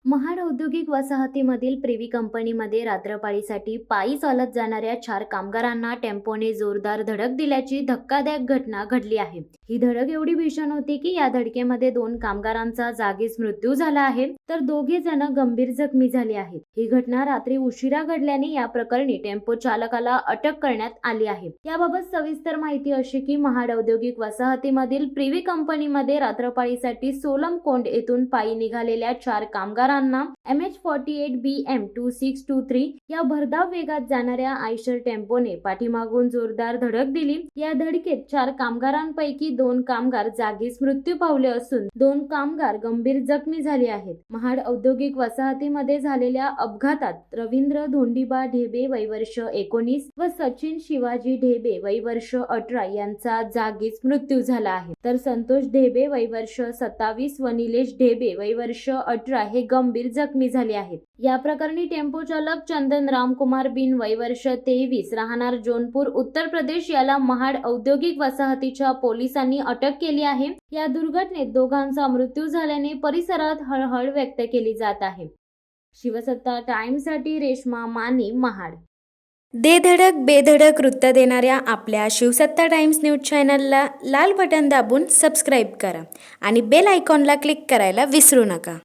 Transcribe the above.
महाड औद्योगिक वसाहतीमधील प्रिव्ही कंपनीमध्ये रात्रपाळीसाठी पायी चालत जाणाऱ्या 4 कामगारांना टेम्पोने जोरदार धडक दिल्याची धक्कादायक घटना घडली आहे। ही धडक एवढी भीषण होती की या धडकेमध्ये 2 कामगारांचा जागीच मृत्यू झाला आहे, तर 2 जण गंभीर जखमी झाले आहेत। ही घटना रात्री उशिरा घडल्याने या प्रकरणी टेम्पो चालकाला अटक करण्यात आली आहे। याबाबत सविस्तर माहिती अशी की महाड औद्योगिक वसाहतीमधील प्रिव्ही कंपनीमध्ये रात्रपाळीसाठी सोलमकोंड येथून पायी निघालेल्या 4 कामगारांना MH48 BM 2623 या भरधाव वेगात जाणाऱ्या आयशर टेम्पोने पाठीमागून जोरदार धडक दिली। या धडकेत 4 कामगारांपैकी 2 कामगार जागीच मृत्यू पावले असून 2 कामगार गंभीर जखमी झाले आहेत। महाड औद्योगिक वसाहतीमध्ये झालेल्या अपघातात रवींद्र धोंडीबा ढेबे वय वर्ष 19 व सचिन शिवाजी ढेबे वय वर्ष 18 यांचा जागीच मृत्यू झाला आहे, तर संतोष ढेबे वय वर्ष 27 व निलेश ढेबे वय वर्ष 18 हे गंभीर जखमी झाले आहेत। या प्रकरणी टेम्पो चालक चंदन रामकुमार बिन वय वर्ष 23 राहणार जौनपूर उत्तर प्रदेश याला महाड औद्योगिक वसाहतीच्या पोलिसांनी अटक केली आहे। या दुर्घटनेत दोघांचा मृत्यू झाल्याने परिसरात हळहळ व्यक्त केली जात आहे। शिवसत्ता टाइम्ससाठी रेश्मा मानी, महाड। दे धडक बेधडक वृत्त देणाऱ्या आपल्या शिवसत्ता टाइम्स न्यूज चॅनलला लाल बटन दाबून सबस्क्राईब करा आणि बेल आयकॉनला क्लिक करायला विसरू नका।